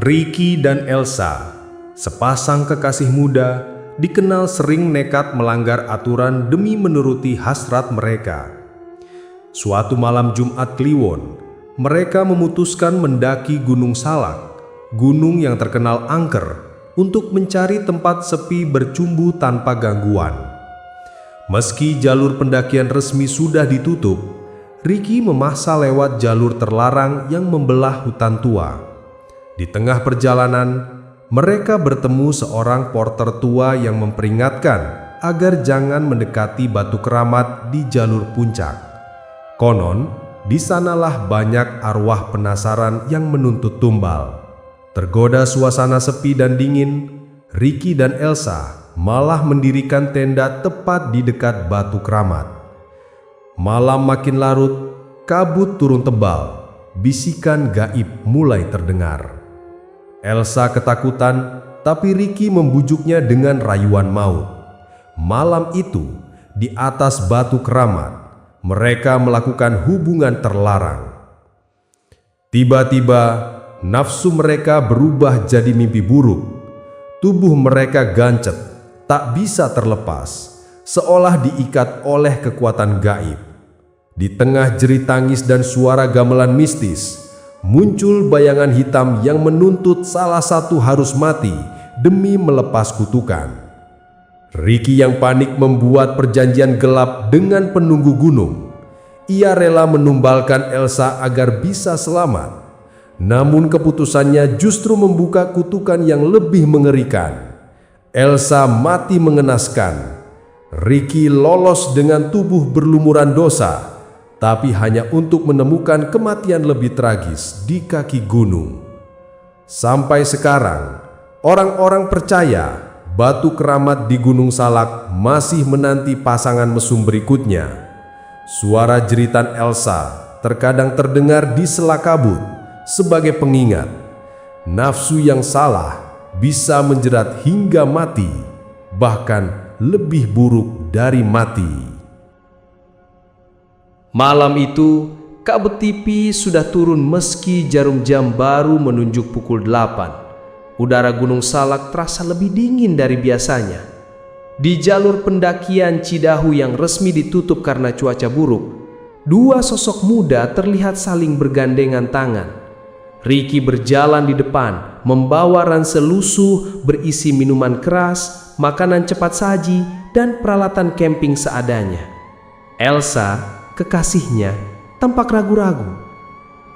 Ricky dan Elsa, sepasang kekasih muda, dikenal sering nekat melanggar aturan demi menuruti hasrat mereka. Suatu malam Jumat Kliwon, mereka memutuskan mendaki Gunung Salak, gunung yang terkenal angker, untuk mencari tempat sepi bercumbu tanpa gangguan. Meski jalur pendakian resmi sudah ditutup, Ricky memaksa lewat jalur terlarang yang membelah hutan tua. Di tengah perjalanan, mereka bertemu seorang porter tua yang memperingatkan agar jangan mendekati batu keramat di jalur puncak. Konon, di sanalah banyak arwah penasaran yang menuntut tumbal. Tergoda suasana sepi dan dingin, Ricky dan Elsa malah mendirikan tenda tepat di dekat batu keramat. Malam makin larut, kabut turun tebal, bisikan gaib mulai terdengar. Elsa ketakutan, tapi Ricky membujuknya dengan rayuan maut. Malam itu, di atas batu keramat, mereka melakukan hubungan terlarang. Tiba-tiba, nafsu mereka berubah jadi mimpi buruk. Tubuh mereka gancet, tak bisa terlepas, seolah diikat oleh kekuatan gaib. Di tengah jerit tangis dan suara gamelan mistis, muncul bayangan hitam yang menuntut salah satu harus mati demi melepas kutukan. Ricky yang panik membuat perjanjian gelap dengan penunggu gunung. Ia rela menumbalkan Elsa agar bisa selamat. Namun keputusannya justru membuka kutukan yang lebih mengerikan. Elsa mati mengenaskan. Ricky lolos dengan tubuh berlumuran dosa, tapi hanya untuk menemukan kematian lebih tragis di kaki gunung. Sampai sekarang, orang-orang percaya batu keramat di Gunung Salak masih menanti pasangan mesum berikutnya. Suara jeritan Elsa terkadang terdengar di sela kabut sebagai pengingat, nafsu yang salah bisa menjerat hingga mati, bahkan lebih buruk dari mati. Malam itu, kabut tipis sudah turun meski jarum jam baru menunjuk pukul 8. Udara Gunung Salak terasa lebih dingin dari biasanya. Di jalur pendakian Cidahu yang resmi ditutup karena cuaca buruk, dua sosok muda terlihat saling bergandengan tangan. Ricky berjalan di depan, membawa ransel lusuh berisi minuman keras, makanan cepat saji, dan peralatan camping seadanya. Elsa, kekasihnya, tampak ragu-ragu.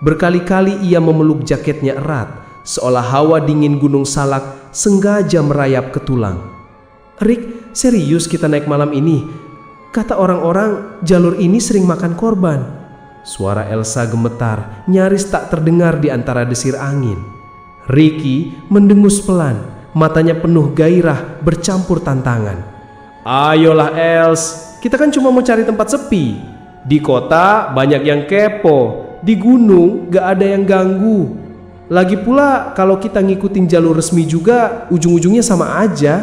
Berkali-kali ia memeluk jaketnya erat, seolah hawa dingin Gunung Salak sengaja merayap ke tulang. "Rick, serius kita naik malam ini? Kata orang-orang jalur ini sering makan korban." Suara Elsa gemetar, nyaris tak terdengar di antara desir angin. Ricky mendengus pelan, matanya penuh gairah bercampur tantangan. "Ayolah Els, kita kan cuma mau cari tempat sepi. Di kota banyak yang kepo, di gunung gak ada yang ganggu. Lagi pula kalau kita ngikutin jalur resmi juga ujung-ujungnya sama aja."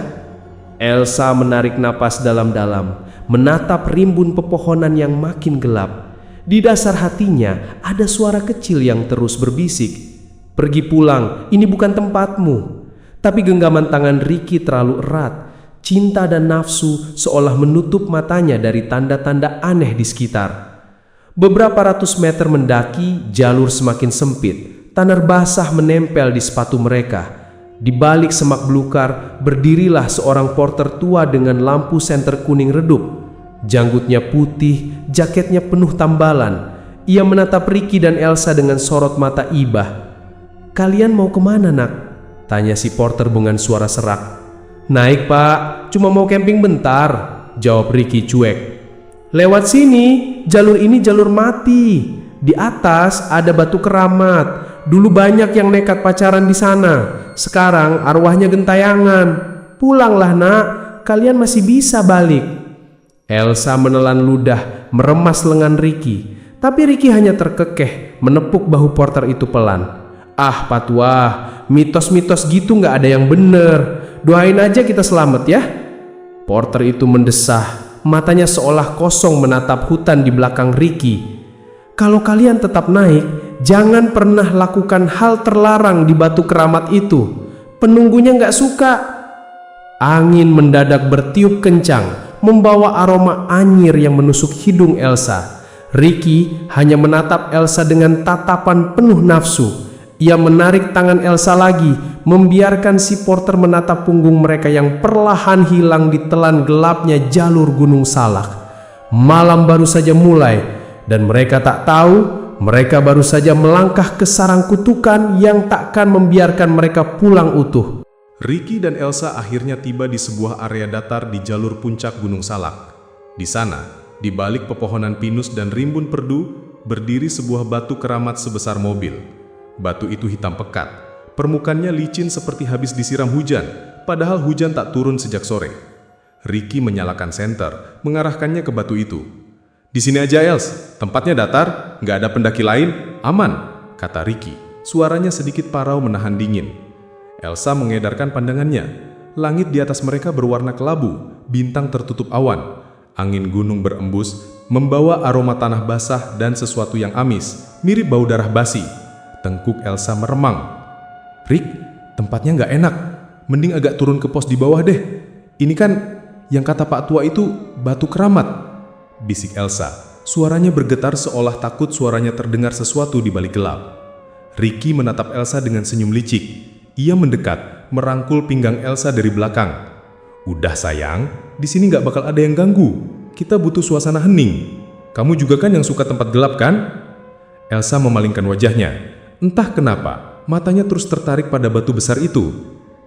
Elsa menarik napas dalam-dalam, menatap rimbun pepohonan yang makin gelap. Di dasar hatinya ada suara kecil yang terus berbisik, "Pergi pulang, ini bukan tempatmu." Tapi genggaman tangan Ricky terlalu erat. Cinta dan nafsu seolah menutup matanya dari tanda-tanda aneh di sekitar. Beberapa ratus meter mendaki, jalur semakin sempit. Tanah basah menempel di sepatu mereka. Di balik semak belukar, berdirilah seorang porter tua dengan lampu senter kuning redup. Janggutnya putih, jaketnya penuh tambalan. Ia menatap Ricky dan Elsa dengan sorot mata ibah. "Kalian mau kemana, nak?" tanya si porter dengan suara serak. "Naik, Pak, cuma mau camping bentar," jawab Ricky cuek. "Lewat sini, jalur ini jalur mati. Di atas ada batu keramat. Dulu banyak yang nekat pacaran di sana. Sekarang arwahnya gentayangan. Pulanglah, nak, kalian masih bisa balik." Elsa menelan ludah, meremas lengan Ricky. Tapi Ricky hanya terkekeh, menepuk bahu porter itu pelan. "Ah, Patwah, mitos-mitos gitu nggak ada yang bener. Doain aja kita selamat ya." Porter itu mendesah, matanya seolah kosong menatap hutan di belakang Ricky. "Kalau kalian tetap naik, Jangan pernah lakukan hal terlarang di batu keramat itu. Penunggunya nggak suka. Angin mendadak bertiup kencang, membawa aroma anyir yang menusuk hidung Elsa. Ricky hanya menatap Elsa dengan tatapan penuh nafsu. Ia menarik tangan Elsa lagi, membiarkan si porter menatap punggung mereka yang perlahan hilang di telan gelapnya jalur Gunung Salak. Malam baru saja mulai, dan mereka tak tahu mereka baru saja melangkah ke sarang kutukan yang takkan membiarkan mereka pulang utuh. Ricky dan Elsa akhirnya tiba di sebuah area datar di jalur puncak Gunung Salak. Di sana, di balik pepohonan pinus dan rimbun perdu, berdiri sebuah batu keramat sebesar mobil. Batu itu hitam pekat, permukaannya licin seperti habis disiram hujan, padahal hujan tak turun sejak sore. Ricky menyalakan senter, mengarahkannya ke batu itu. "Di sini aja, Els. Tempatnya datar, nggak ada pendaki lain, aman," kata Ricky. Suaranya sedikit parau menahan dingin. Elsa mengedarkan pandangannya. Langit di atas mereka berwarna kelabu, bintang tertutup awan. Angin gunung berembus, membawa aroma tanah basah dan sesuatu yang amis, mirip bau darah basi. Tengkuk Elsa meremang. "Rick, tempatnya nggak enak. Mending agak turun ke pos di bawah deh. Ini kan yang kata Pak Tua itu batu keramat," bisik Elsa. Suaranya bergetar seolah takut suaranya terdengar sesuatu di balik gelap. Ricky menatap Elsa dengan senyum licik. Ia mendekat, merangkul pinggang Elsa dari belakang. "Udah sayang, di sini nggak bakal ada yang ganggu. Kita butuh suasana hening. Kamu juga kan yang suka tempat gelap kan?" Elsa memalingkan wajahnya. Entah kenapa, matanya terus tertarik pada batu besar itu.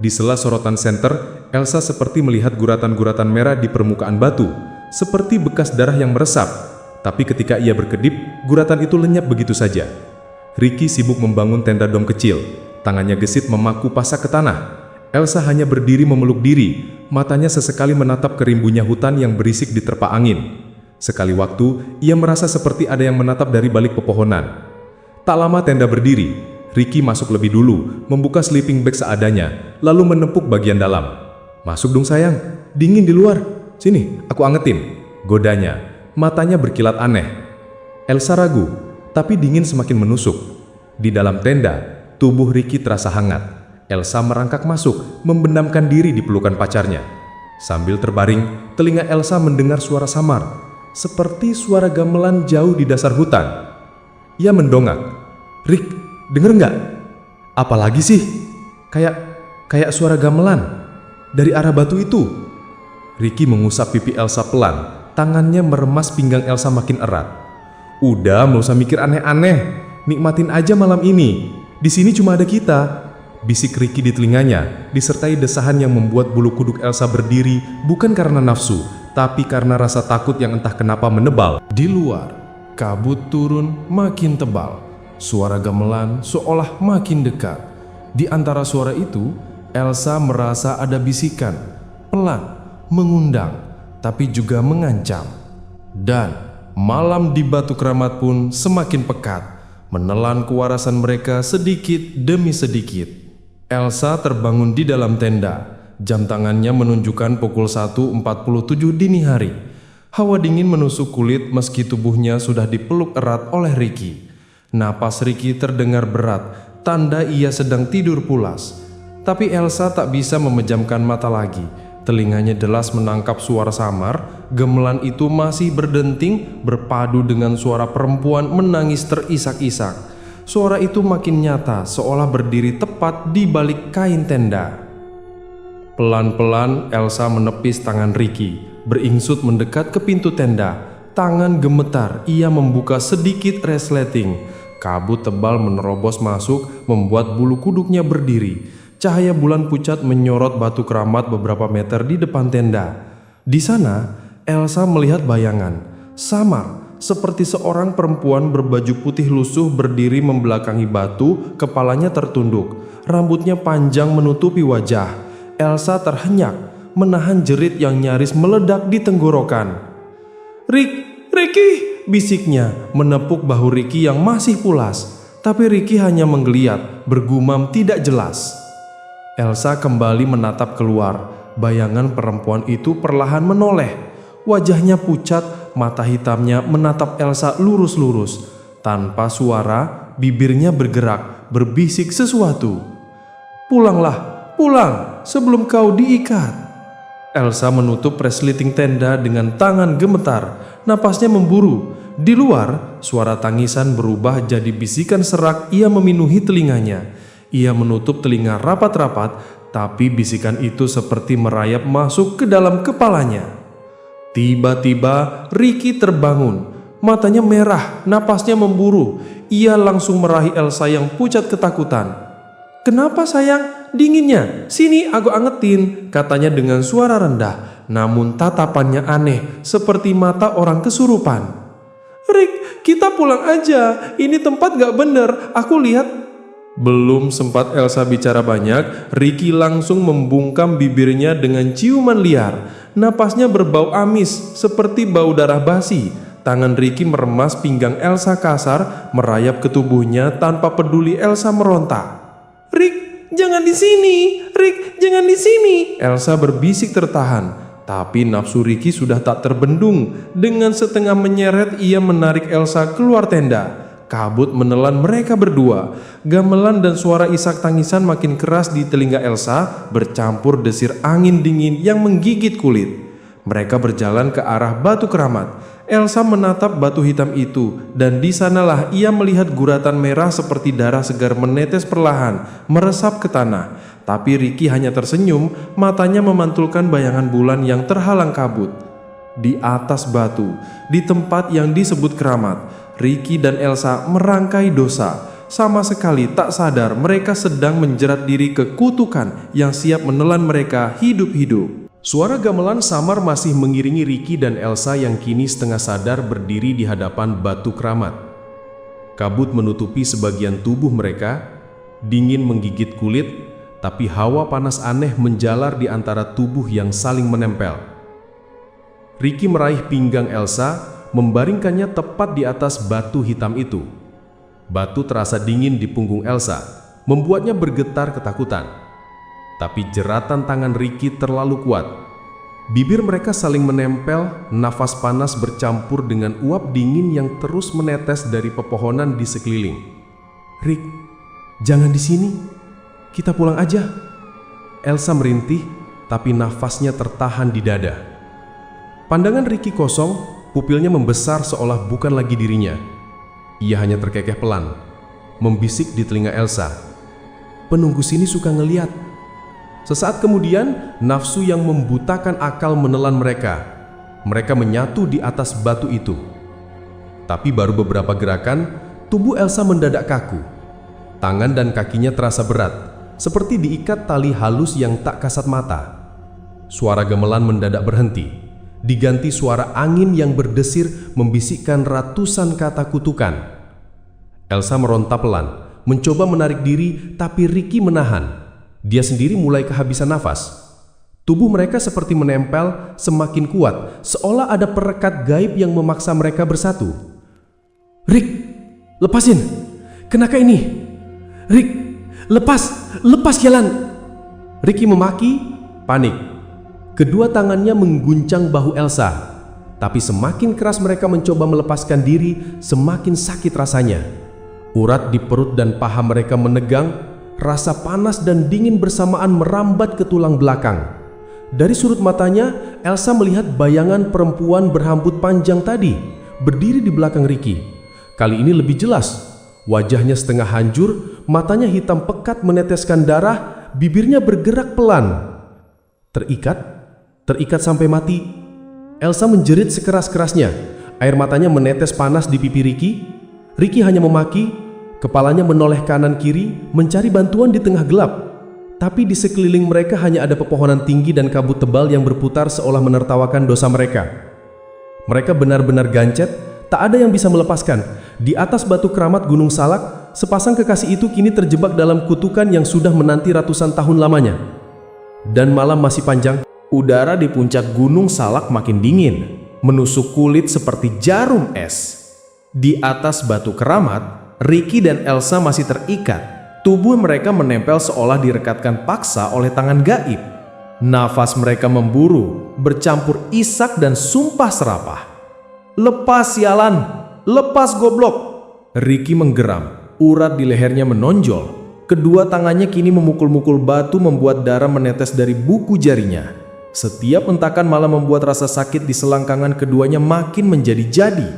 Di sela sorotan senter, Elsa seperti melihat guratan-guratan merah di permukaan batu, seperti bekas darah yang meresap. Tapi ketika ia berkedip, guratan itu lenyap begitu saja. Ricky sibuk membangun tenda dom kecil. Tangannya gesit memaku pasak ke tanah. Elsa hanya berdiri memeluk diri, matanya sesekali menatap ke rimbunya hutan yang berisik diterpa angin. Sekali waktu, ia merasa seperti ada yang menatap dari balik pepohonan. Tak lama tenda berdiri. Ricky masuk lebih dulu, membuka sleeping bag seadanya, lalu menepuk bagian dalam. "Masuk dong sayang, dingin di luar. Sini, aku angetin," godanya. Matanya berkilat aneh. Elsa ragu, tapi dingin semakin menusuk. Di dalam tenda, tubuh Ricky terasa hangat. Elsa merangkak masuk, membenamkan diri di pelukan pacarnya. Sambil terbaring, telinga Elsa mendengar suara samar, seperti suara gamelan jauh di dasar hutan. Ia mendongak. "Rick, denger nggak? Apalagi sih? Kayak suara gamelan dari arah batu itu." Ricky mengusap pipi Elsa pelan, tangannya meremas pinggang Elsa makin erat. "Udah, nggak usah mikir aneh-aneh. Nikmatin aja malam ini. Di sini cuma ada kita," bisik Ricky di telinganya, disertai desahan yang membuat bulu kuduk Elsa berdiri, bukan karena nafsu, tapi karena rasa takut yang entah kenapa menebal. Di luar, kabut turun makin tebal. Suara gamelan seolah makin dekat. Di antara suara itu, Elsa merasa ada bisikan, pelan, mengundang, tapi juga mengancam. Dan malam di batu keramat pun semakin pekat, menelan kewarasan mereka sedikit demi sedikit. Elsa terbangun di dalam tenda. Jam tangannya menunjukkan pukul 1.47 dini hari. Hawa dingin menusuk kulit meski tubuhnya sudah dipeluk erat oleh Ricky. Napas Ricky terdengar berat, tanda ia sedang tidur pulas. Tapi Elsa tak bisa memejamkan mata lagi. Telinganya jelas menangkap suara samar. Gamelan itu masih berdenting, berpadu dengan suara perempuan menangis terisak-isak. Suara itu makin nyata, seolah berdiri tepat di balik kain tenda. Pelan-pelan Elsa menepis tangan Ricky, beringsut mendekat ke pintu tenda. Tangan gemetar, ia membuka sedikit resleting. Kabut tebal menerobos masuk, membuat bulu kuduknya berdiri. Cahaya bulan pucat menyorot batu keramat beberapa meter di depan tenda. Di sana, Elsa melihat bayangan, samar, seperti seorang perempuan berbaju putih lusuh berdiri membelakangi batu, kepalanya tertunduk, rambutnya panjang menutupi wajah. Elsa terhenyak, menahan jerit yang nyaris meledak di tenggorokan. Ricky, bisiknya, menepuk bahu Ricky yang masih pulas. Tapi Ricky hanya menggeliat, bergumam tidak jelas. Elsa kembali menatap keluar. Bayangan perempuan itu perlahan menoleh. Wajahnya pucat, mata hitamnya menatap Elsa lurus-lurus. Tanpa suara, bibirnya bergerak, berbisik sesuatu. "Pulanglah, pulang sebelum kau diikat." Elsa menutup resleting tenda dengan tangan gemetar, napasnya memburu. Di luar, suara tangisan berubah jadi bisikan serak ia memenuhi telinganya. Ia menutup telinga rapat-rapat, tapi bisikan itu seperti merayap masuk ke dalam kepalanya. Tiba-tiba Ricky terbangun, matanya merah, napasnya memburu. Ia langsung meraih Elsa yang pucat ketakutan. "Kenapa sayang? Dinginnya, sini aku angetin," katanya dengan suara rendah, namun tatapannya aneh, seperti mata orang kesurupan. "Rick, kita pulang aja, ini tempat gak bener, aku lihat." Belum sempat Elsa bicara banyak, Ricky langsung membungkam bibirnya dengan ciuman liar. Napasnya berbau amis, seperti bau darah basi. Tangan Ricky meremas pinggang Elsa kasar, merayap ke tubuhnya tanpa peduli Elsa meronta. "Rick, jangan di sini! Rick, jangan di sini!" Elsa berbisik tertahan, tapi nafsu Ricky sudah tak terbendung. Dengan setengah menyeret, ia menarik Elsa keluar tenda. Kabut menelan mereka berdua. Gamelan dan suara isak tangisan makin keras di telinga Elsa, bercampur desir angin dingin yang menggigit kulit. Mereka berjalan ke arah batu keramat. Elsa menatap batu hitam itu, dan di sanalah ia melihat guratan merah seperti darah segar menetes perlahan, meresap ke tanah. Tapi Ricky hanya tersenyum, matanya memantulkan bayangan bulan yang terhalang kabut. Di atas batu, di tempat yang disebut keramat, Ricky dan Elsa merangkai dosa. Sama sekali tak sadar mereka sedang menjerat diri ke kutukan yang siap menelan mereka hidup-hidup. Suara gamelan samar masih mengiringi Ricky dan Elsa yang kini setengah sadar berdiri di hadapan batu keramat. Kabut menutupi sebagian tubuh mereka, dingin menggigit kulit, tapi hawa panas aneh menjalar di antara tubuh yang saling menempel. Ricky meraih pinggang Elsa, membaringkannya tepat di atas batu hitam itu. Batu terasa dingin di punggung Elsa, membuatnya bergetar ketakutan. Tapi jeratan tangan Ricky terlalu kuat. Bibir mereka saling menempel, nafas panas bercampur dengan uap dingin yang terus menetes dari pepohonan di sekeliling. "Rick, jangan di sini. Kita pulang aja." Elsa merintih, tapi nafasnya tertahan di dada. Pandangan Ricky kosong, pupilnya membesar seolah bukan lagi dirinya. Ia hanya terkekeh pelan, membisik di telinga Elsa. "Penunggu sini suka ngeliat." Sesaat kemudian, nafsu yang membutakan akal menelan mereka. Mereka menyatu di atas batu itu. Tapi baru beberapa gerakan, tubuh Elsa mendadak kaku. Tangan dan kakinya terasa berat, seperti diikat tali halus yang tak kasat mata. Suara gamelan mendadak berhenti, diganti suara angin yang berdesir membisikkan ratusan kata kutukan. Elsa meronta pelan, mencoba menarik diri, tapi Ricky menahan. Dia sendiri mulai kehabisan nafas. Tubuh mereka seperti menempel semakin kuat, seolah ada perekat gaib yang memaksa mereka bersatu. "Rick, lepasin! Kenapa ini? Rick, lepas jalan!" Ricky memaki, panik. Kedua tangannya mengguncang bahu Elsa. Tapi semakin keras mereka mencoba melepaskan diri, semakin sakit rasanya. Urat di perut dan paha mereka menegang, rasa panas dan dingin bersamaan merambat ke tulang belakang. Dari sudut matanya, Elsa melihat bayangan perempuan berambut panjang tadi, berdiri di belakang Ricky. Kali ini lebih jelas. Wajahnya setengah hancur, matanya hitam pekat meneteskan darah, bibirnya bergerak pelan. Terikat sampai mati. Elsa menjerit sekeras-kerasnya. Air matanya menetes panas di pipi Ricky. Ricky hanya memaki. Kepalanya menoleh kanan kiri, mencari bantuan di tengah gelap. Tapi di sekeliling mereka hanya ada pepohonan tinggi dan kabut tebal yang berputar seolah menertawakan dosa mereka. Mereka benar-benar gancet, tak ada yang bisa melepaskan. Di atas batu keramat Gunung Salak, sepasang kekasih itu kini terjebak dalam kutukan yang sudah menanti ratusan tahun lamanya. Dan malam masih panjang. Udara di puncak Gunung Salak makin dingin, menusuk kulit seperti jarum es. Di atas batu keramat, Ricky dan Elsa masih terikat. Tubuh mereka menempel seolah direkatkan paksa oleh tangan gaib. Nafas mereka memburu, bercampur isak dan sumpah serapah. "Lepas sialan! Lepas goblok!" Ricky menggeram. urat di lehernya menonjol. Kedua tangannya kini memukul-mukul batu membuat darah menetes dari buku jarinya. Setiap hentakan malah membuat rasa sakit di selangkangan keduanya makin menjadi-jadi.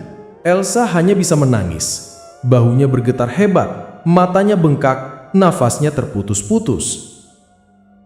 Elsa hanya bisa menangis. Bahunya bergetar hebat, matanya bengkak, nafasnya terputus-putus.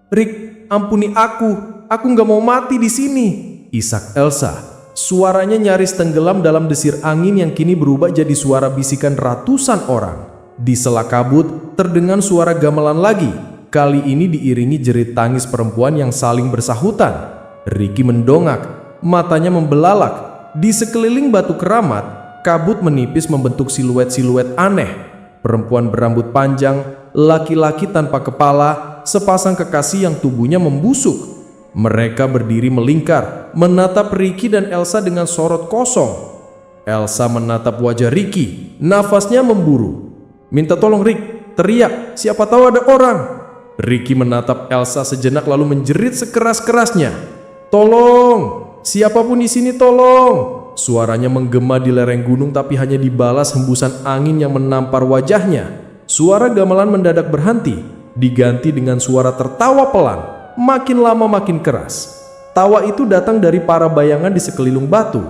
"Rick, ampuni aku nggak mau mati di sini," isak Elsa. Suaranya nyaris tenggelam dalam desir angin yang kini berubah jadi suara bisikan ratusan orang. Di sela kabut, terdengar suara gamelan lagi. Kali ini diiringi jerit tangis perempuan yang saling bersahutan. Ricky mendongak, matanya membelalak. Di sekeliling batu keramat, kabut menipis membentuk siluet-siluet aneh. Perempuan berambut panjang, laki-laki tanpa kepala, sepasang kekasih yang tubuhnya membusuk. Mereka berdiri melingkar, menatap Ricky dan Elsa dengan sorot kosong. Elsa menatap wajah Ricky, nafasnya memburu. "Minta tolong Rick, teriak, siapa tahu ada orang." Ricky menatap Elsa sejenak lalu menjerit sekeras-kerasnya. "Tolong, siapapun di sini tolong." Suaranya menggema di lereng gunung tapi hanya dibalas hembusan angin yang menampar wajahnya. Suara gamelan mendadak berhenti, diganti dengan suara tertawa pelan, makin lama makin keras. Tawa itu datang dari para bayangan di sekeliling batu.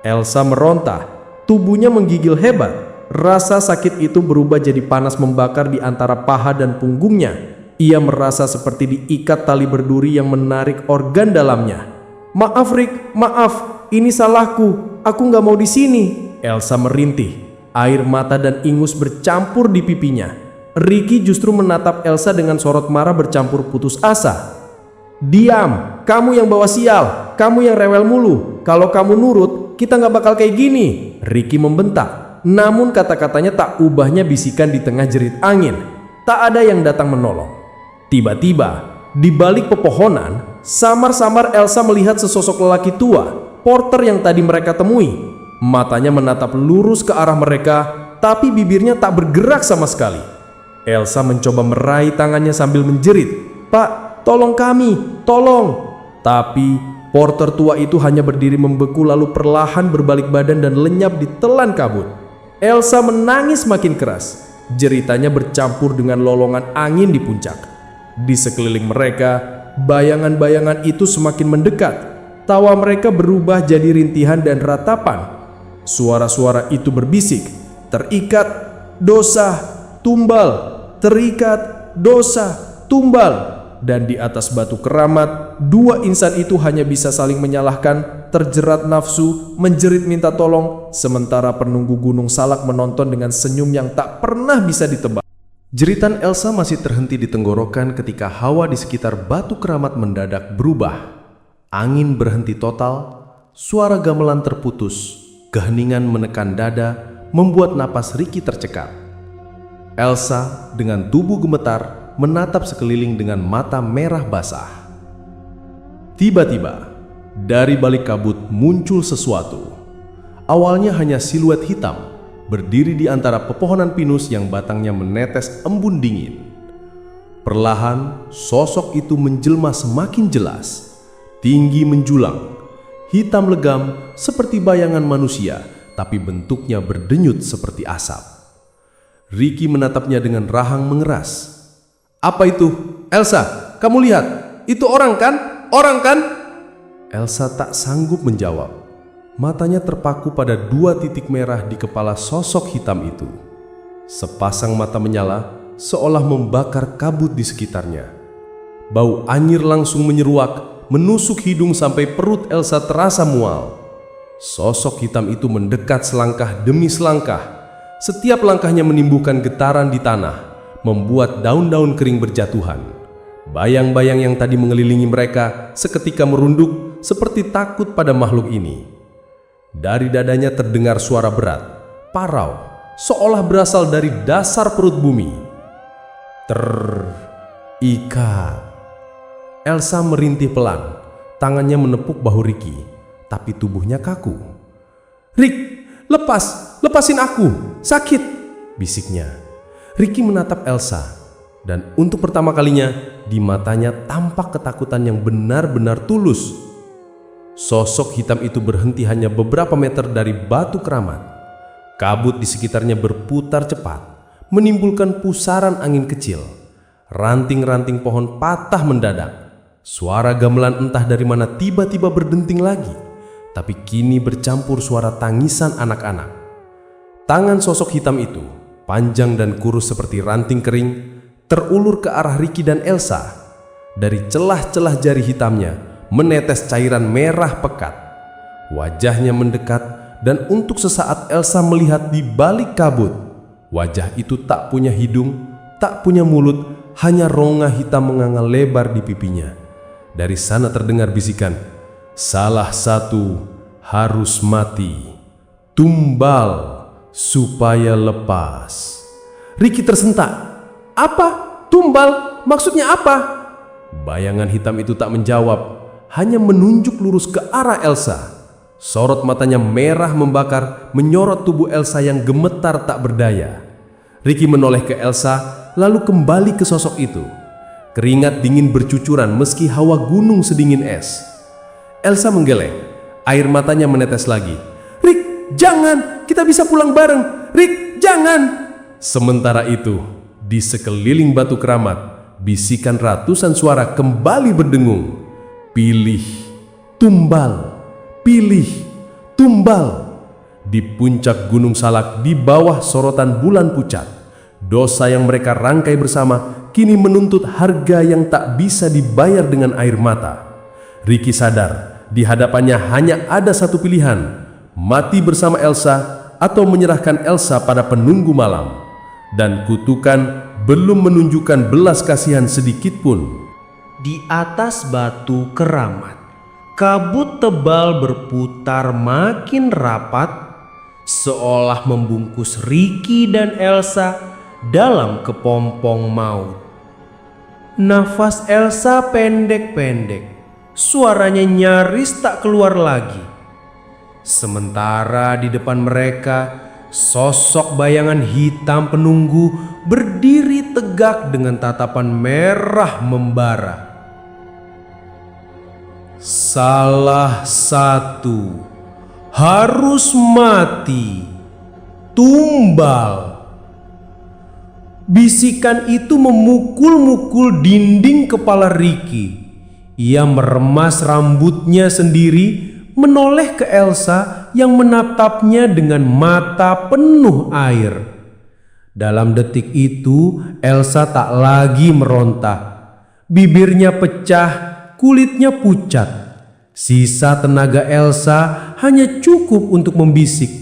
Elsa meronta, tubuhnya menggigil hebat. Rasa sakit itu berubah jadi panas membakar di antara paha dan punggungnya. Ia merasa seperti diikat tali berduri yang menarik organ dalamnya. "Maaf Rick, maaf, ini salahku. Aku nggak mau di sini." Elsa merintih, air mata dan ingus bercampur di pipinya. Ricky justru menatap Elsa dengan sorot marah bercampur putus asa. "Diam, kamu yang bawa sial, kamu yang rewel mulu. Kalau kamu nurut, kita nggak bakal kayak gini." Ricky membentak. Namun kata-katanya tak ubahnya bisikan di tengah jerit angin. Tak ada yang datang menolong. Tiba-tiba, di balik pepohonan, samar-samar Elsa melihat sesosok lelaki tua, porter yang tadi mereka temui. Matanya menatap lurus ke arah mereka, tapi bibirnya tak bergerak sama sekali. Elsa mencoba meraih tangannya sambil menjerit, "Pak, tolong kami, tolong." Tapi porter tua itu hanya berdiri membeku lalu perlahan berbalik badan dan lenyap ditelan kabut. Elsa menangis makin keras. Jeritanya bercampur dengan lolongan angin di puncak. Di sekeliling mereka, bayangan-bayangan itu semakin mendekat. Tawa mereka berubah jadi rintihan dan ratapan. Suara-suara itu berbisik, "Terikat, dosa, tumbal, terikat, dosa, tumbal." Dan di atas batu keramat, dua insan itu hanya bisa saling menyalahkan, terjerat nafsu, menjerit minta tolong, sementara penunggu Gunung Salak menonton dengan senyum yang tak pernah bisa ditebak. Jeritan Elsa masih terhenti di tenggorokan ketika hawa di sekitar batu keramat mendadak berubah. Angin berhenti total, suara gamelan terputus, keheningan menekan dada, membuat napas Ricky tercekat. Elsa dengan tubuh gemetar menatap sekeliling dengan mata merah basah. Tiba-tiba, dari balik kabut muncul sesuatu. Awalnya hanya siluet hitam, berdiri di antara pepohonan pinus yang batangnya menetes embun dingin. Perlahan, sosok itu menjelma semakin jelas, tinggi menjulang, hitam legam seperti bayangan manusia, tapi bentuknya berdenyut seperti asap. Ricky menatapnya dengan rahang mengeras. "Apa itu? Elsa, kamu lihat, itu orang kan? Orang kan?" Elsa tak sanggup menjawab. Matanya terpaku pada dua titik merah di kepala sosok hitam itu. Sepasang mata menyala, seolah membakar kabut di sekitarnya. Bau anyir langsung menyeruak, menusuk hidung sampai perut Elsa terasa mual. Sosok hitam itu mendekat selangkah demi selangkah. Setiap langkahnya menimbulkan getaran di tanah, membuat daun-daun kering berjatuhan. Bayang-bayang yang tadi mengelilingi mereka seketika merunduk seperti takut pada makhluk ini. Dari dadanya terdengar suara berat, parau, seolah berasal dari dasar perut bumi. Terikat. Elsa merintih pelan, tangannya menepuk bahu Ricky, tapi tubuhnya kaku. "Rick, lepasin aku, sakit," bisiknya. Ricky menatap Elsa, dan untuk pertama kalinya di matanya tampak ketakutan yang benar-benar tulus. Sosok hitam itu berhenti hanya beberapa meter dari batu keramat. Kabut di sekitarnya berputar cepat, menimbulkan pusaran angin kecil. Ranting-ranting pohon patah mendadak. Suara gamelan entah dari mana tiba-tiba berdenting lagi, tapi kini bercampur suara tangisan anak-anak. Tangan sosok hitam itu, panjang dan kurus seperti ranting kering, terulur ke arah Ricky dan Elsa. Dari celah-celah jari hitamnya menetes cairan merah pekat. Wajahnya mendekat, dan untuk sesaat Elsa melihat di balik kabut. Wajah itu tak punya hidung, tak punya mulut, hanya rongga hitam menganga lebar di pipinya. Dari sana terdengar bisikan, "Salah satu harus mati. Tumbal supaya lepas." Ricky tersentak. "Apa? Tumbal? Maksudnya apa?" Bayangan hitam itu tak menjawab, hanya menunjuk lurus ke arah Elsa. Sorot matanya merah membakar, menyorot tubuh Elsa yang gemetar tak berdaya. Ricky menoleh ke Elsa, lalu kembali ke sosok itu. Keringat dingin bercucuran meski hawa gunung sedingin es. Elsa menggeleng, air matanya menetes lagi. "Rick, jangan! Kita bisa pulang bareng! Rick, jangan!" Sementara itu, di sekeliling batu keramat, bisikan ratusan suara kembali berdengung. "Pilih tumbal! Pilih tumbal!" Di puncak Gunung Salak, di bawah sorotan bulan pucat, dosa yang mereka rangkai bersama kini menuntut harga yang tak bisa dibayar dengan air mata. Ricky sadar, di hadapannya hanya ada satu pilihan: mati bersama Elsa atau menyerahkan Elsa pada penunggu malam. Dan kutukan belum menunjukkan belas kasihan sedikit pun. Di atas batu keramat, kabut tebal berputar makin rapat, seolah membungkus Ricky dan Elsa dalam kepompong maut. Nafas Elsa pendek-pendek, suaranya nyaris tak keluar lagi. Sementara di depan mereka, sosok bayangan hitam penunggu berdiri tegak dengan tatapan merah membara. "Salah satu harus mati. Tumbal!" Bisikan itu memukul-mukul dinding kepala Ricky. Ia meremas rambutnya sendiri, menoleh ke Elsa yang menatapnya dengan mata penuh air. Dalam detik itu, Elsa tak lagi meronta. Bibirnya pecah, kulitnya pucat. Sisa tenaga Elsa hanya cukup untuk membisik,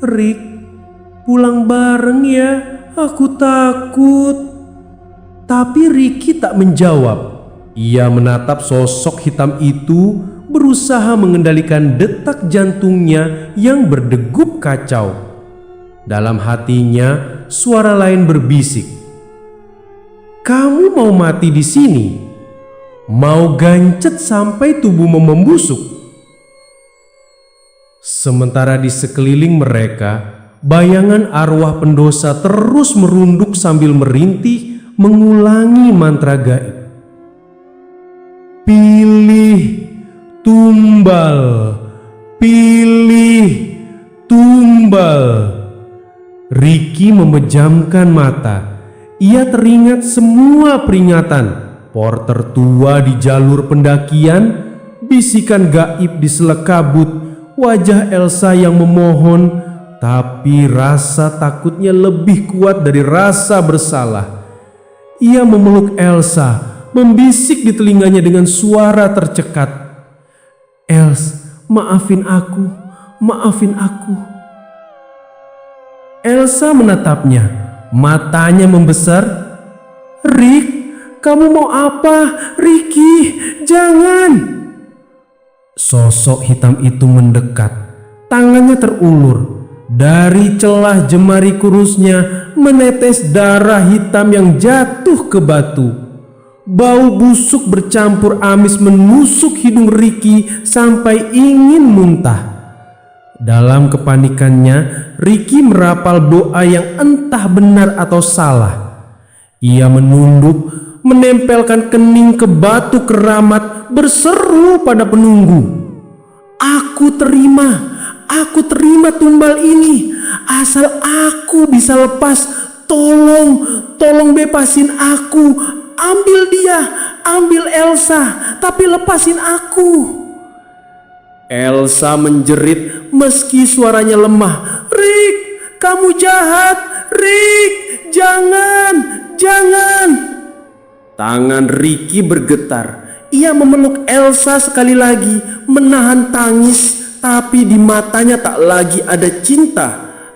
"Rick, pulang bareng ya, aku takut." Tapi Ricky tak menjawab. Ia menatap sosok hitam itu, berusaha mengendalikan detak jantungnya yang berdegup kacau. Dalam hatinya, suara lain berbisik, "Kamu mau mati di sini? Mau gancet sampai tubuhmu membusuk?" Sementara di sekeliling mereka, bayangan arwah pendosa terus merunduk sambil merintih mengulangi mantra gaib. "Pilih tumbal, pilih tumbal." Ricky memejamkan mata. Ia teringat semua peringatan porter tua di jalur pendakian, bisikan gaib di sela kabut, wajah Elsa yang memohon, tapi rasa takutnya lebih kuat dari rasa bersalah. Ia memeluk Elsa, membisik di telinganya dengan suara tercekat, "Els, maafin aku, maafin aku." Elsa menatapnya, matanya membesar. "Rick, kamu mau apa? Ricky, jangan!" Sosok hitam itu mendekat, tangannya terulur. Dari celah jemari kurusnya menetes darah hitam yang jatuh ke batu. Bau busuk bercampur amis menusuk hidung Ricky sampai ingin muntah. Dalam kepanikannya, Ricky merapal doa yang entah benar atau salah. Ia menunduk, menempelkan kening ke batu keramat, berseru pada penunggu, aku terima tumbal ini, asal aku bisa lepas Tolong bebasin aku. Ambil dia, ambil Elsa, tapi lepasin aku. Elsa menjerit meski suaranya lemah. Rick, kamu jahat. Rick, jangan. Tangan Ricky bergetar. Ia memeluk Elsa sekali lagi, menahan tangis, tapi di matanya tak lagi ada cinta,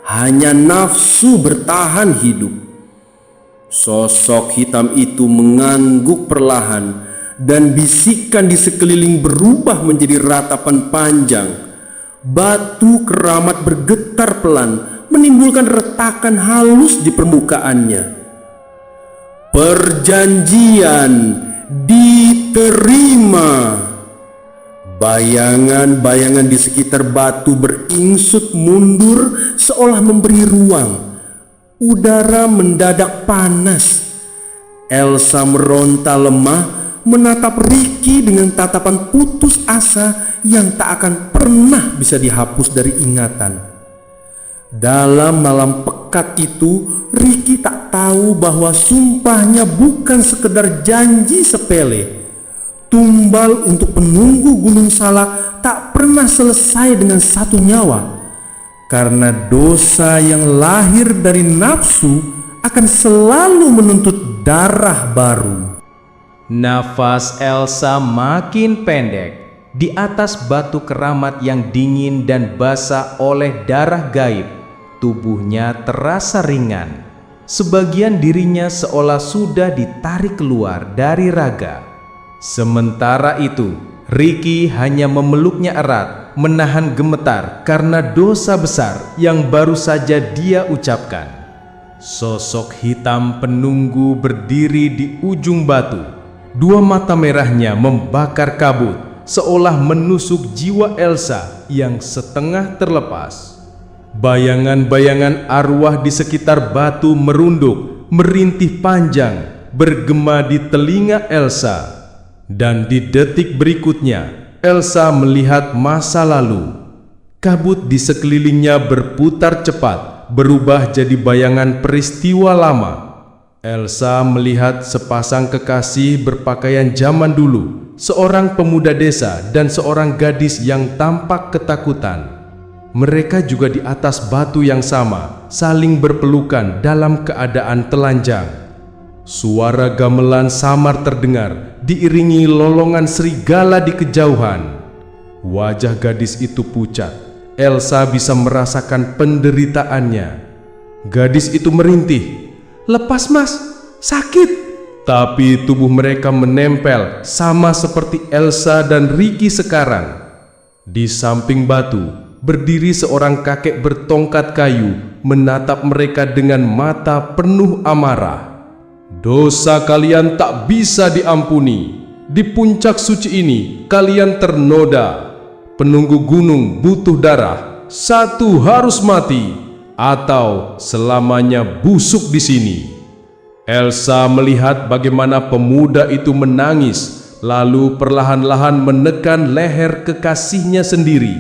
hanya nafsu bertahan hidup. Sosok hitam itu mengangguk perlahan, dan bisikan di sekeliling berubah menjadi ratapan panjang. Batu keramat bergetar pelan, menimbulkan retakan halus di permukaannya. Perjanjian diterima. Bayangan-bayangan di sekitar batu beringsut mundur seolah memberi ruang. Udara mendadak panas. Elsa meronta lemah, menatap Ricky dengan tatapan putus asa yang tak akan pernah bisa dihapus dari ingatan. Dalam malam pekat itu, Ricky tak tahu bahwa sumpahnya bukan sekedar janji sepele. Tumbal untuk penunggu Gunung Salak tak pernah selesai dengan satu nyawa. Karena dosa yang lahir dari nafsu akan selalu menuntut darah baru. Nafas Elsa makin pendek. Di atas batu keramat yang dingin dan basah oleh darah gaib, tubuhnya terasa ringan. Sebagian dirinya seolah sudah ditarik keluar dari raga. Sementara itu, Ricky hanya memeluknya erat, menahan gemetar karena dosa besar yang baru saja dia ucapkan. Sosok hitam penunggu berdiri di ujung batu. Dua mata merahnya membakar kabut, seolah menusuk jiwa Elsa yang setengah terlepas. Bayangan-bayangan arwah di sekitar batu merunduk, merintih panjang, bergema di telinga Elsa. Dan di detik berikutnya, Elsa melihat masa lalu. Kabut di sekelilingnya berputar cepat, berubah jadi bayangan peristiwa lama. Elsa melihat sepasang kekasih berpakaian zaman dulu, seorang pemuda desa dan seorang gadis yang tampak ketakutan. Mereka juga di atas batu yang sama, saling berpelukan dalam keadaan telanjang. Suara gamelan samar terdengar, diiringi lolongan serigala di kejauhan. Wajah gadis itu pucat. Elsa bisa merasakan penderitaannya. Gadis itu merintih, "Lepas mas, sakit!" Tapi tubuh mereka menempel, sama seperti Elsa dan Ricky sekarang. Di samping batu, berdiri seorang kakek bertongkat kayu, menatap mereka dengan mata penuh amarah. "Dosa kalian tak bisa diampuni. Di puncak suci ini, kalian ternoda. Penunggu gunung butuh darah. Satu harus mati, atau selamanya busuk di sini." Elsa melihat bagaimana pemuda itu menangis, lalu perlahan-lahan menekan leher kekasihnya sendiri.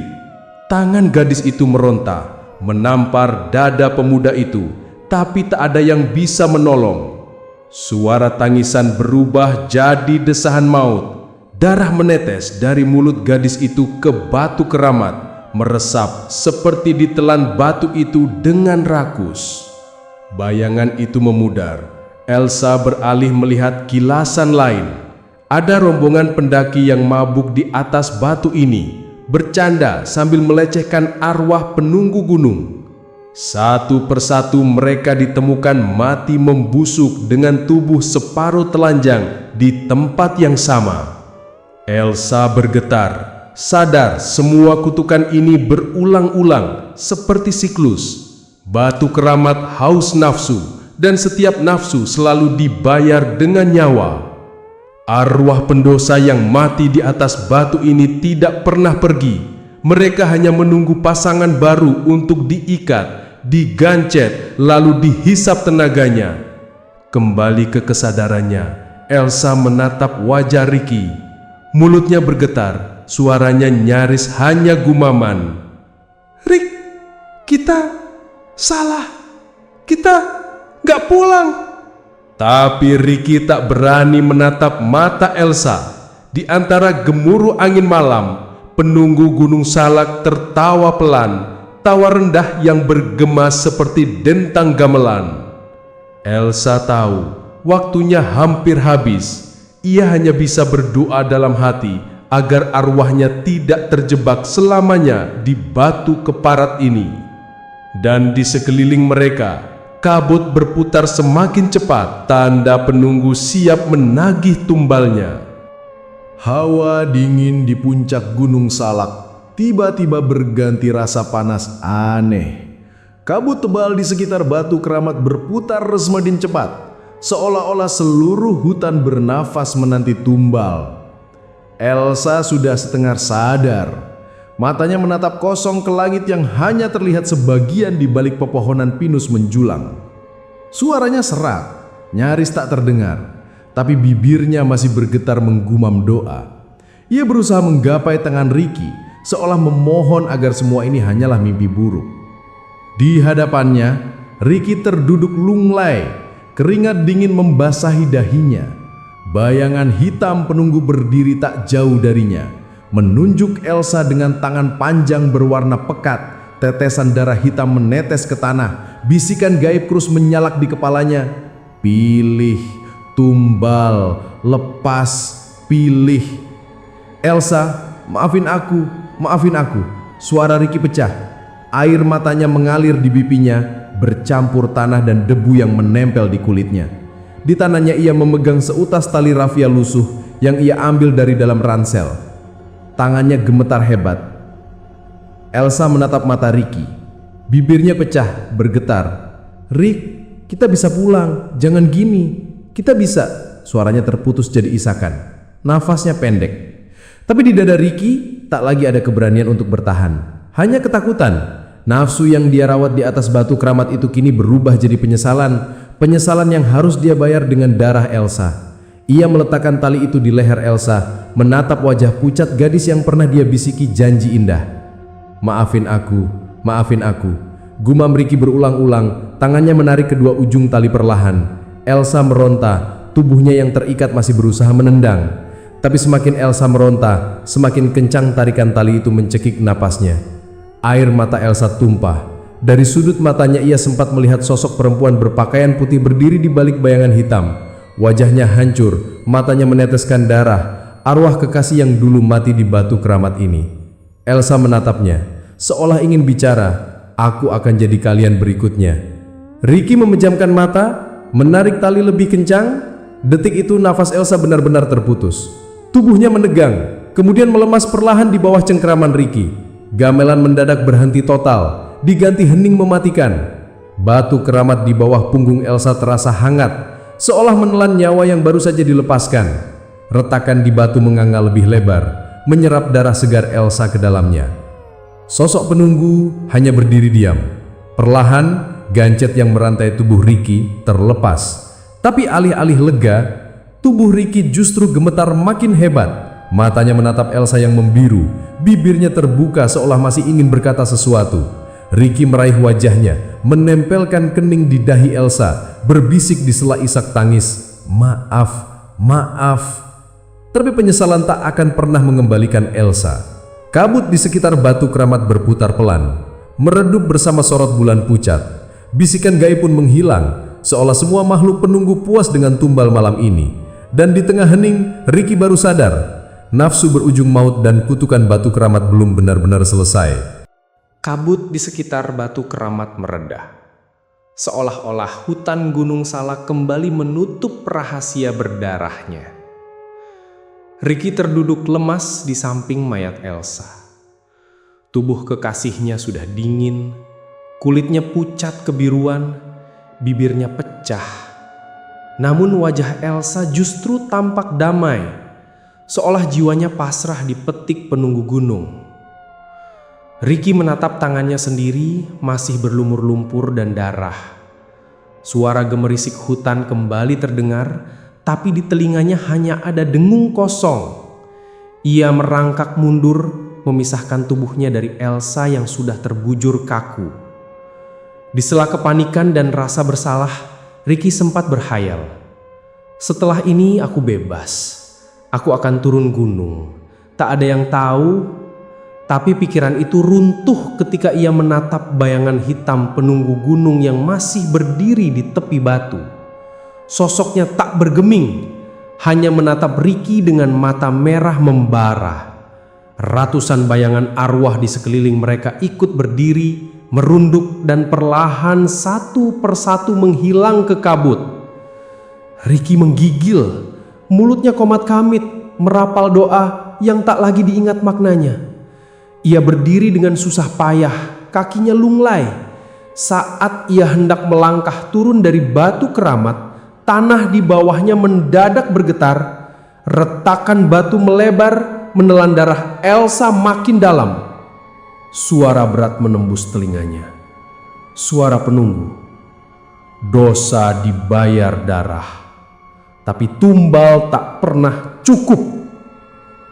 Tangan gadis itu meronta, menampar dada pemuda itu, tapi tak ada yang bisa menolong. Suara tangisan berubah jadi desahan maut. Darah menetes dari mulut gadis itu ke batu keramat, meresap seperti ditelan batu itu dengan rakus. Bayangan itu memudar. Elsa beralih melihat kilasan lain. Ada rombongan pendaki yang mabuk di atas batu ini, bercanda sambil melecehkan arwah penunggu gunung. Satu persatu mereka ditemukan mati membusuk dengan tubuh separuh telanjang di tempat yang sama. Elsa bergetar, sadar semua kutukan ini berulang-ulang seperti siklus. Batu keramat haus nafsu, dan setiap nafsu selalu dibayar dengan nyawa. Arwah pendosa yang mati di atas batu ini tidak pernah pergi. Mereka hanya menunggu pasangan baru untuk diikat, digancet, lalu dihisap tenaganya. Kembali ke kesadarannya, Elsa menatap wajah Ricky. Mulutnya bergetar, suaranya nyaris hanya gumaman. "Rick, kita salah. Kita Gak pulang. Tapi Ricky tak berani menatap mata Elsa. Di antara gemuruh angin malam, penunggu Gunung Salak tertawa pelan, tawa rendah yang bergema seperti dentang gamelan. Elsa tahu waktunya hampir habis. Ia hanya bisa berdoa dalam hati agar arwahnya tidak terjebak selamanya di batu keparat ini. Dan di sekeliling mereka, kabut berputar semakin cepat, tanda penunggu siap menagih tumbalnya. Hawa dingin di puncak Gunung Salak tiba-tiba berganti rasa panas aneh. Kabut tebal di sekitar batu keramat berputar semakin cepat, seolah-olah seluruh hutan bernafas menanti tumbal. Elsa sudah setengah sadar. Matanya menatap kosong ke langit yang hanya terlihat sebagian di balik pepohonan pinus menjulang. Suaranya serak, nyaris tak terdengar. Tapi bibirnya masih bergetar menggumam doa. Ia berusaha menggapai tangan Ricky, seolah memohon agar semua ini hanyalah mimpi buruk. Di hadapannya, Ricky terduduk lunglai, keringat dingin membasahi dahinya. Bayangan hitam penunggu berdiri tak jauh darinya, menunjuk Elsa dengan tangan panjang berwarna pekat. Tetesan darah hitam menetes ke tanah, bisikan gaib terus menyalak di kepalanya. Pilih, tumbal, lepas, pilih. Elsa, maafin aku, maafin aku. Suara Ricky pecah. Air matanya mengalir di pipinya, bercampur tanah dan debu yang menempel di kulitnya. Di tangannya ia memegang seutas tali rafia lusuh yang ia ambil dari dalam ransel. Tangannya gemetar hebat. Elsa menatap mata Ricky. Bibirnya pecah, bergetar. "Rick, kita bisa pulang, jangan gini. Kita bisa." Suaranya terputus jadi isakan. Nafasnya pendek. Tapi di dada Ricky tak lagi ada keberanian untuk bertahan. Hanya ketakutan. Nafsu yang dia rawat di atas batu keramat itu kini berubah jadi penyesalan. Penyesalan yang harus dia bayar dengan darah Elsa. Ia meletakkan tali itu di leher Elsa, menatap wajah pucat gadis yang pernah dia bisiki janji indah. Maafin aku, gumam Ricky berulang-ulang. Tangannya menarik kedua ujung tali perlahan. Elsa meronta, tubuhnya yang terikat masih berusaha menendang. Tapi semakin Elsa meronta, semakin kencang tarikan tali itu mencekik napasnya. Air mata Elsa tumpah. Dari sudut matanya ia sempat melihat sosok perempuan berpakaian putih berdiri di balik bayangan hitam. Wajahnya hancur, matanya meneteskan darah, arwah kekasih yang dulu mati di batu keramat ini. Elsa menatapnya, seolah ingin bicara, "Aku akan jadi kalian berikutnya." Ricky memejamkan mata, menarik tali lebih kencang. Detik itu nafas Elsa benar-benar terputus. Tubuhnya menegang, kemudian melemas perlahan di bawah cengkeraman Ricky. Gamelan mendadak berhenti total, diganti hening mematikan. Batu keramat di bawah punggung Elsa terasa hangat, seolah menelan nyawa yang baru saja dilepaskan. Retakan di batu menganga lebih lebar, menyerap darah segar Elsa ke dalamnya. Sosok penunggu hanya berdiri diam. Perlahan, gancet yang merantai tubuh Ricky terlepas. Tapi alih-alih lega, tubuh Ricky justru gemetar makin hebat. Matanya menatap Elsa yang membiru, bibirnya terbuka seolah masih ingin berkata sesuatu. Ricky meraih wajahnya, menempelkan kening di dahi Elsa, berbisik di sela isak tangis, "Maaf, maaf." Tapi penyesalan tak akan pernah mengembalikan Elsa. Kabut di sekitar batu keramat berputar pelan, meredup bersama sorot bulan pucat. Bisikan gaib pun menghilang, seolah semua makhluk penunggu puas dengan tumbal malam ini. Dan di tengah hening, Ricky baru sadar, nafsu berujung maut dan kutukan batu keramat belum benar-benar selesai. Kabut di sekitar batu keramat meredah. Seolah-olah hutan Gunung Salak kembali menutup rahasia berdarahnya. Ricky terduduk lemas di samping mayat Elsa. Tubuh kekasihnya sudah dingin, kulitnya pucat kebiruan, bibirnya pecah. Namun wajah Elsa justru tampak damai, seolah jiwanya pasrah dipetik penunggu gunung. Ricky menatap tangannya sendiri, masih berlumur lumpur dan darah. Suara gemerisik hutan kembali terdengar, tapi di telinganya hanya ada dengung kosong. Ia merangkak mundur, memisahkan tubuhnya dari Elsa yang sudah terbujur kaku. Di sela kepanikan dan rasa bersalah, Ricky sempat berhayal. Setelah ini aku bebas. Aku akan turun gunung. Tak ada yang tahu, tapi pikiran itu runtuh ketika ia menatap bayangan hitam penunggu gunung yang masih berdiri di tepi batu. Sosoknya tak bergeming, hanya menatap Ricky dengan mata merah membara. Ratusan bayangan arwah di sekeliling mereka ikut berdiri, merunduk dan perlahan satu persatu menghilang ke kabut. Ricky menggigil, mulutnya komat kamit, merapal doa yang tak lagi diingat maknanya. Ia berdiri dengan susah payah, kakinya lunglai. Saat ia hendak melangkah turun dari batu keramat, tanah di bawahnya mendadak bergetar. Retakan batu melebar, menelan darah Elsa makin dalam. Suara berat menembus telinganya. Suara penunggu. Dosa dibayar darah, tapi tumbal tak pernah cukup.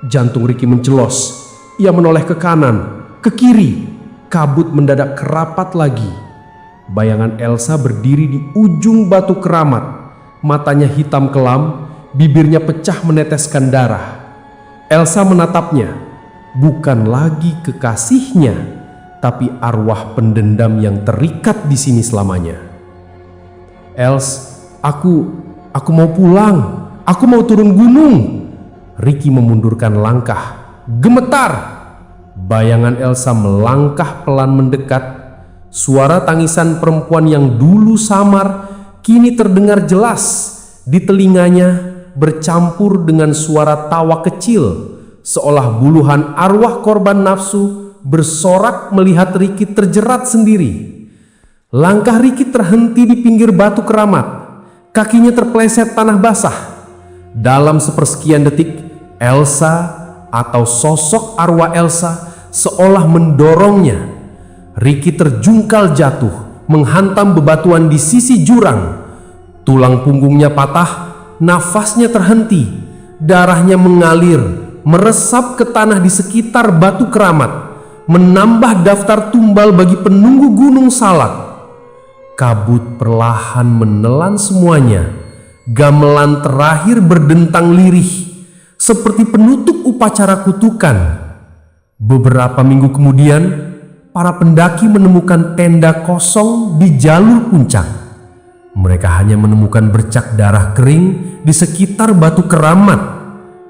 Jantung Ricky mencelos. Ia menoleh ke kanan, ke kiri. Kabut mendadak kerapat lagi. Bayangan Elsa berdiri di ujung batu keramat. Matanya hitam kelam, bibirnya pecah meneteskan darah. Elsa menatapnya, bukan lagi kekasihnya, tapi arwah pendendam yang terikat di sini selamanya. Els, aku mau pulang. Aku mau turun gunung. Ricky memundurkan langkah. Gemetar. Bayangan Elsa melangkah pelan mendekat. Suara tangisan perempuan yang dulu samar kini terdengar jelas di telinganya, bercampur dengan suara tawa kecil, seolah buluhan arwah korban nafsu bersorak melihat Ricky terjerat sendiri. Langkah Ricky terhenti di pinggir batu keramat. Kakinya terpeleset tanah basah. Dalam sepersekian detik, Elsa atau sosok arwah Elsa seolah mendorongnya. Ricky terjungkal jatuh, menghantam bebatuan di sisi jurang. Tulang punggungnya patah, nafasnya terhenti, darahnya mengalir, meresap ke tanah di sekitar batu keramat, menambah daftar tumbal bagi penunggu Gunung Salak. Kabut perlahan menelan semuanya. Gamelan terakhir berdentang lirih, seperti penutup upacara kutukan. Beberapa minggu kemudian, para pendaki menemukan tenda kosong di jalur puncak. Mereka hanya menemukan bercak darah kering di sekitar batu keramat.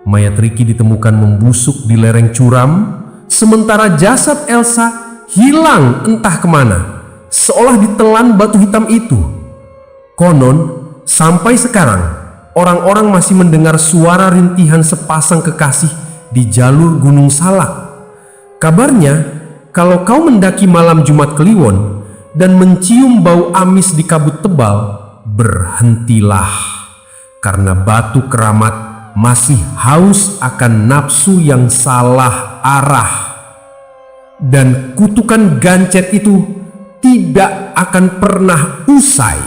Mayat Ricky ditemukan membusuk di lereng curam, sementara jasad Elsa hilang entah kemana, seolah ditelan batu hitam itu. Konon, sampai sekarang, orang-orang masih mendengar suara rintihan sepasang kekasih di jalur Gunung Salak. Kabarnya, kalau kau mendaki malam Jumat Kliwon dan mencium bau amis di kabut tebal, berhentilah, karena batu keramat masih haus akan nafsu yang salah arah. Dan kutukan gancet itu tidak akan pernah usai.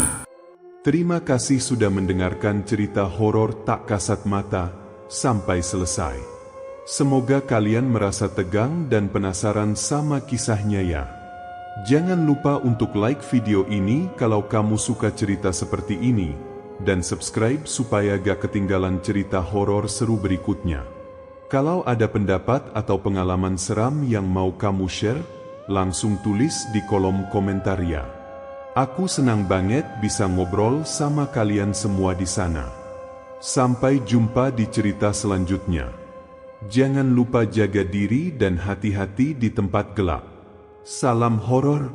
Terima kasih sudah mendengarkan cerita horor Tak Kasat Mata sampai selesai. Semoga kalian merasa tegang dan penasaran sama kisahnya ya. Jangan lupa untuk like video ini kalau kamu suka cerita seperti ini, dan subscribe supaya gak ketinggalan cerita horor seru berikutnya. Kalau ada pendapat atau pengalaman seram yang mau kamu share, langsung tulis di kolom komentar ya. Aku senang banget bisa ngobrol sama kalian semua di sana. Sampai jumpa di cerita selanjutnya. Jangan lupa jaga diri dan hati-hati di tempat gelap. Salam horor.